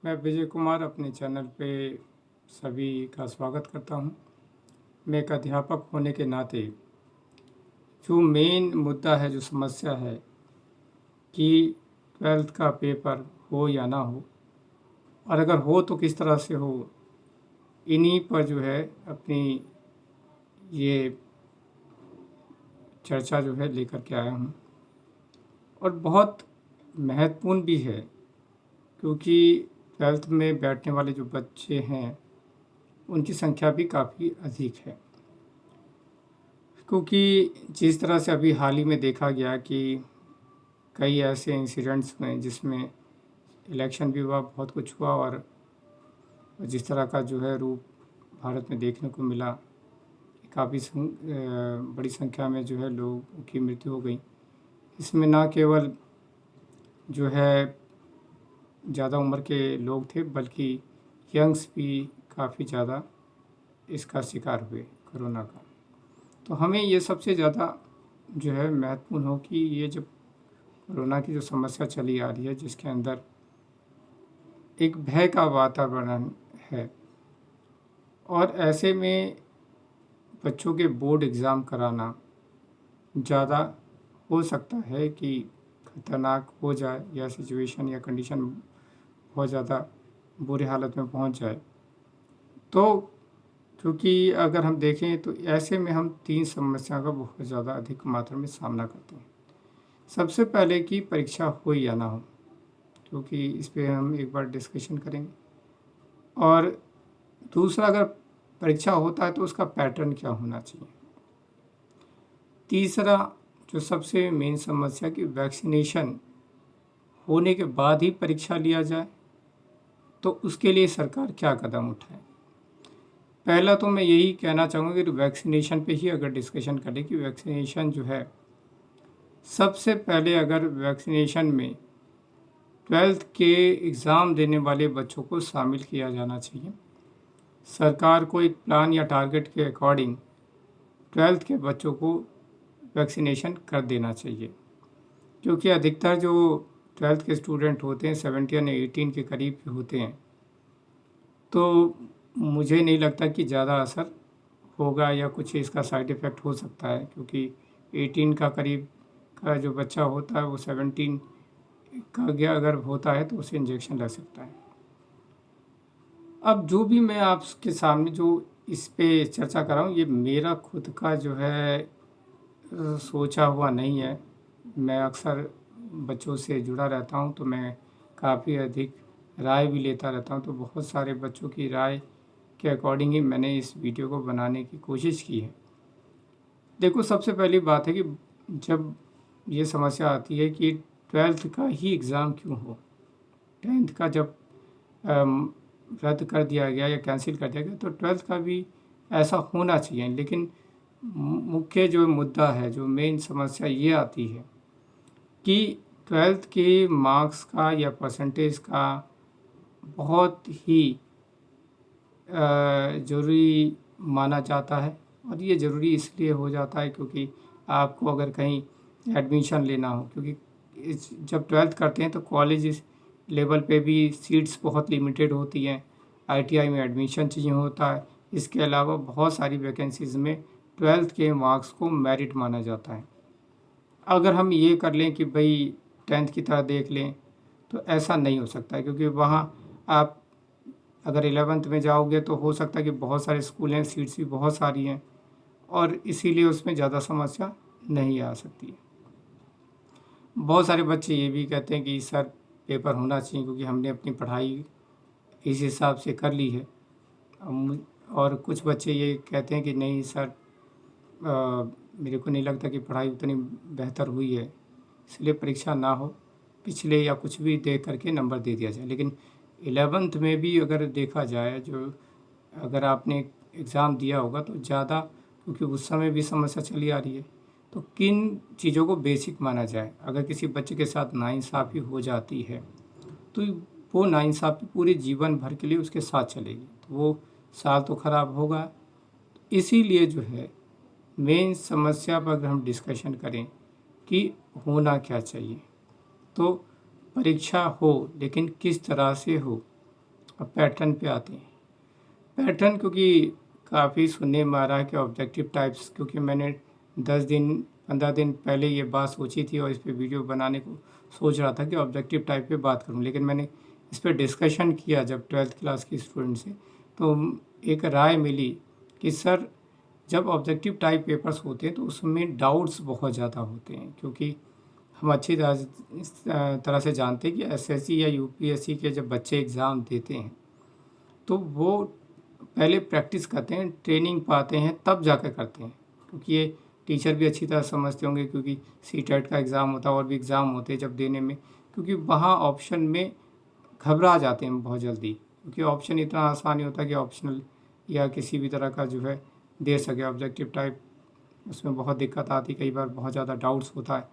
मैं विजय कुमार अपने चैनल पे सभी का स्वागत करता हूँ। मैं एक अध्यापक होने के नाते जो मेन मुद्दा है, जो समस्या है कि 12th का पेपर हो या ना हो, और अगर हो तो किस तरह से हो, इन्हीं पर जो है अपनी ये चर्चा जो है लेकर के आया हूँ। और बहुत महत्वपूर्ण भी है, क्योंकि 12th में बैठने वाले जो बच्चे हैं उनकी संख्या भी काफ़ी अधिक है। क्योंकि जिस तरह से अभी हाल ही में देखा गया कि कई ऐसे इंसिडेंट्स हुए जिसमें इलेक्शन भी हुआ, बहुत कुछ हुआ, और जिस तरह का जो है रूप भारत में देखने को मिला, काफ़ी बड़ी संख्या में जो है लोगों की मृत्यु हो गई। इसमें ना केवल जो है ज़्यादा उम्र के लोग थे, बल्कि यंग्स भी काफ़ी ज़्यादा इसका शिकार हुए, कोरोना का। तो हमें ये सबसे ज़्यादा जो है महत्वपूर्ण हो कि ये जब कोरोना की जो समस्या चली आ रही है, जिसके अंदर एक भय का वातावरण है, और ऐसे में बच्चों के बोर्ड एग्ज़ाम कराना ज़्यादा हो सकता है कि खतरनाक हो जाए, या सिचुएशन या कंडीशन बहुत ज़्यादा बुरी हालत में पहुंच जाए। तो क्योंकि अगर हम देखें तो ऐसे में हम 3 समस्याओं का बहुत ज़्यादा अधिक मात्रा में सामना करते हैं। सबसे पहले कि परीक्षा हो या ना हो, क्योंकि इस पे हम एक बार डिस्कशन करेंगे। और दूसरा, अगर परीक्षा होता है तो उसका पैटर्न क्या होना चाहिए। तीसरा, जो सबसे मेन समस्या कि वैक्सीनेशन होने के बाद ही परीक्षा लिया जाए, तो उसके लिए सरकार क्या कदम उठाए। पहला तो मैं यही कहना चाहूँगा कि वैक्सीनेशन पे ही अगर डिस्कशन करें कि वैक्सीनेशन जो है, सबसे पहले अगर वैक्सीनेशन में 12th के एग्ज़ाम देने वाले बच्चों को शामिल किया जाना चाहिए। सरकार को एक प्लान या टारगेट के अकॉर्डिंग 12th के बच्चों को वैक्सीनेशन कर देना चाहिए, क्योंकि अधिकतर जो 12th के स्टूडेंट होते हैं 17 या 18 के करीब के होते हैं। तो मुझे नहीं लगता कि ज़्यादा असर होगा या कुछ इसका साइड इफ़ेक्ट हो सकता है, क्योंकि 18 का करीब का जो बच्चा होता है वो 17 का गया अगर होता है तो उसे इंजेक्शन लग सकता है। अब जो भी मैं आपके सामने जो इस पे चर्चा कर रहा हूँ, ये मेरा खुद का जो है सोचा हुआ नहीं है। मैं अक्सर बच्चों से जुड़ा रहता हूँ, तो मैं काफ़ी अधिक राय भी लेता रहता हूँ। तो बहुत सारे बच्चों की राय के अकॉर्डिंग ही मैंने इस वीडियो को बनाने की कोशिश की है। देखो, सबसे पहली बात है कि जब ये समस्या आती है कि 12th का ही एग्ज़ाम क्यों हो। 10th का जब रद्द कर दिया गया या कैंसिल कर दिया गया, तो 12th का भी ऐसा होना चाहिए। लेकिन मुख्य जो मुद्दा है, जो मेन समस्या ये आती है कि 12th के मार्क्स का या परसेंटेज का बहुत ही ज़रूरी माना जाता है। और ये ज़रूरी इसलिए हो जाता है क्योंकि आपको अगर कहीं एडमिशन लेना हो, क्योंकि जब 12th करते हैं तो कॉलेज लेवल पे भी सीट्स बहुत लिमिटेड होती हैं। आईटीआई में एडमिशन चाहिए होता है। इसके अलावा बहुत सारी वैकेंसीज़ में 12th के मार्क्स को मेरिट माना जाता है। अगर हम ये कर लें कि भाई 10th की तरह देख लें, तो ऐसा नहीं हो सकता है, क्योंकि वहाँ आप अगर 11th में जाओगे तो हो सकता है कि बहुत सारे स्कूल हैं, सीट्स भी बहुत सारी हैं, और इसीलिए उसमें ज़्यादा समस्या नहीं आ सकती है। बहुत सारे बच्चे ये भी कहते हैं कि सर पेपर होना चाहिए, क्योंकि हमने अपनी पढ़ाई इस हिसाब से कर ली है। और कुछ बच्चे ये कहते हैं कि नहीं सर, मेरे को नहीं लगता कि पढ़ाई उतनी बेहतर हुई है, इसलिए परीक्षा ना हो, पिछले या कुछ भी देख करके नंबर दे दिया जाए। लेकिन 11th में भी अगर देखा जाए, जो अगर आपने एग्ज़ाम दिया होगा तो ज़्यादा, क्योंकि उस समय भी समस्या चली आ रही है, तो किन चीज़ों को बेसिक माना जाए। अगर किसी बच्चे के साथ नाइंसाफ़ी हो जाती है, तो वो नाइंसाफ़ी पूरे जीवन भर के लिए उसके साथ चलेगी, तो वो साल तो ख़राब होगा। इसीलिए जो है मेन समस्या पर अगर हम डिस्कशन करें कि होना क्या चाहिए, तो परीक्षा हो, लेकिन किस तरह से हो, अब पैटर्न पे आते हैं। पैटर्न क्योंकि काफ़ी सुनने में आ रहा है कि ऑब्जेक्टिव टाइप्स, क्योंकि मैंने 10 दिन 15 दिन पहले ये बात सोची थी और इस पे वीडियो बनाने को सोच रहा था कि ऑब्जेक्टिव टाइप पे बात करूं, लेकिन मैंने इस पे डिस्कशन किया जब 12th क्लास की स्टूडेंट से, तो एक राय मिली कि सर जब ऑब्जेक्टिव टाइप पेपर्स होते हैं तो उसमें डाउट्स बहुत ज़्यादा होते हैं, क्योंकि हम अच्छी तरह से जानते हैं कि एसएससी या यूपीएससी के जब बच्चे एग्ज़ाम देते हैं तो वो पहले प्रैक्टिस करते हैं, ट्रेनिंग पाते हैं, तब जाकर करते हैं। क्योंकि ये टीचर भी अच्छी तरह समझते होंगे, क्योंकि सीटेट का एग्ज़ाम होता है और भी एग्ज़ाम होते हैं जब देने में, क्योंकि वहाँ ऑप्शन में घबरा जाते हैं बहुत जल्दी, क्योंकि ऑप्शन इतना आसान नहीं होता कि ऑप्शनल या किसी भी तरह का जो है दे सके। ऑब्जेक्टिव टाइप उसमें बहुत दिक्कत आती, कई बार बहुत ज़्यादा डाउट्स होता है,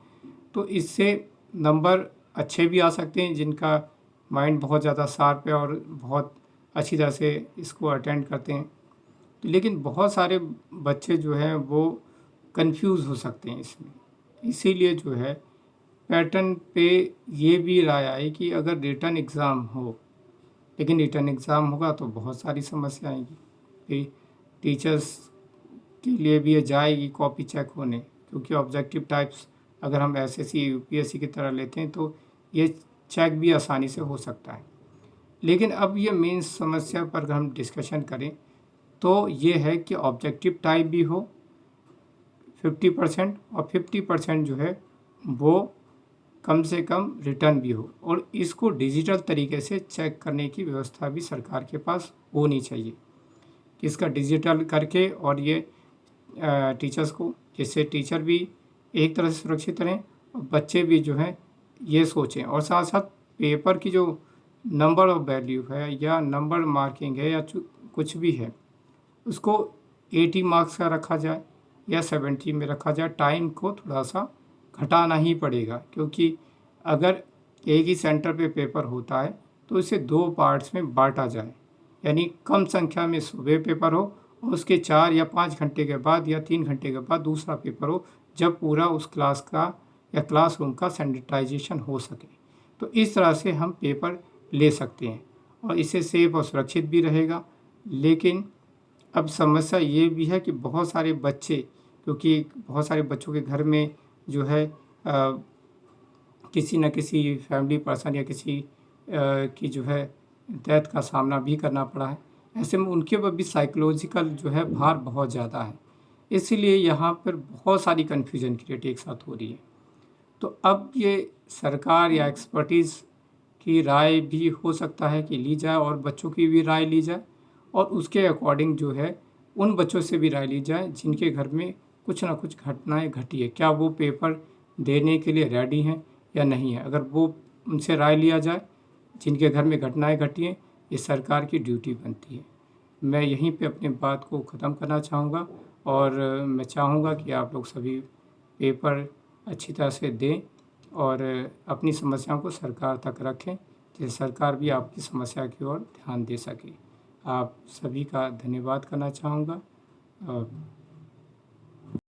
तो इससे नंबर अच्छे भी आ सकते हैं जिनका माइंड बहुत ज़्यादा शार्प है और बहुत अच्छी तरह से इसको अटेंड करते हैं। लेकिन बहुत सारे बच्चे जो हैं वो कंफ्यूज हो सकते हैं इसमें, इसीलिए जो है पैटर्न पे ये भी राय आई कि अगर रिटन एग्ज़ाम हो, लेकिन रिटन एग्ज़ाम होगा तो बहुत सारी समस्या आएंगी, फिर टीचर्स के लिए भी ये जाएगी कॉपी चेक होने, क्योंकि ऑब्जेक्टिव टाइप्स अगर हम एसएससी यूपीएससी की तरह लेते हैं तो ये चेक भी आसानी से हो सकता है। लेकिन अब ये मेन समस्या पर अगर हम डिस्कशन करें तो ये है कि ऑब्जेक्टिव टाइप भी हो 50% और 50% जो है वो कम से कम रिटर्न भी हो, और इसको डिजिटल तरीके से चेक करने की व्यवस्था भी सरकार के पास होनी चाहिए कि इसका डिजिटल करके, और ये टीचर्स को, जिससे टीचर भी एक तरह से सुरक्षित रहें और बच्चे भी जो हैं ये सोचें, और साथ साथ पेपर की जो नंबर ऑफ वैल्यू है या नंबर मार्किंग है या कुछ भी है उसको 80 मार्क्स का रखा जाए या 70 में रखा जाए। टाइम को थोड़ा सा घटाना ही पड़ेगा, क्योंकि अगर एक ही सेंटर पे पेपर होता है तो इसे 2 पार्ट्स में बांटा जाए, यानी कम संख्या में सुबह पेपर हो और उसके 4 या 5 घंटे के बाद या 3 घंटे के बाद दूसरा पेपर हो, जब पूरा उस क्लास का या क्लासरूम का सैनिटाइजेशन हो सके। तो इस तरह से हम पेपर ले सकते हैं और इससे सेफ और सुरक्षित भी रहेगा। लेकिन अब समस्या ये भी है कि बहुत सारे बच्चे, क्योंकि बहुत सारे बच्चों के घर में जो है किसी न किसी फैमिली पर्सन या किसी की जो है डेथ का सामना भी करना पड़ा है, ऐसे में उनके ऊपर भी साइकोलॉजिकल जो है भार बहुत ज़्यादा है, इसीलिए यहाँ पर बहुत सारी कन्फ्यूजन क्रिएट एक साथ हो रही है। तो अब ये सरकार या एक्सपर्टीज़ की राय भी हो सकता है कि ली जाए और बच्चों की भी राय ली जाए, और उसके अकॉर्डिंग जो है उन बच्चों से भी राय ली जाए जिनके घर में कुछ ना कुछ घटनाएं घटी है, क्या वो पेपर देने के लिए रेडी हैं या नहीं है। अगर वो उनसे राय लिया जाए जिनके घर में घटनाएं घटी हैं, ये सरकार की ड्यूटी बनती है। मैं यहीं पे अपनी बात को ख़त्म करना चाहूँगा, और मैं चाहूँगा कि आप लोग सभी पेपर अच्छी तरह से दें और अपनी समस्याओं को सरकार तक रखें, जिससे सरकार भी आपकी समस्या की ओर ध्यान दे सके। आप सभी का धन्यवाद करना चाहूँगा।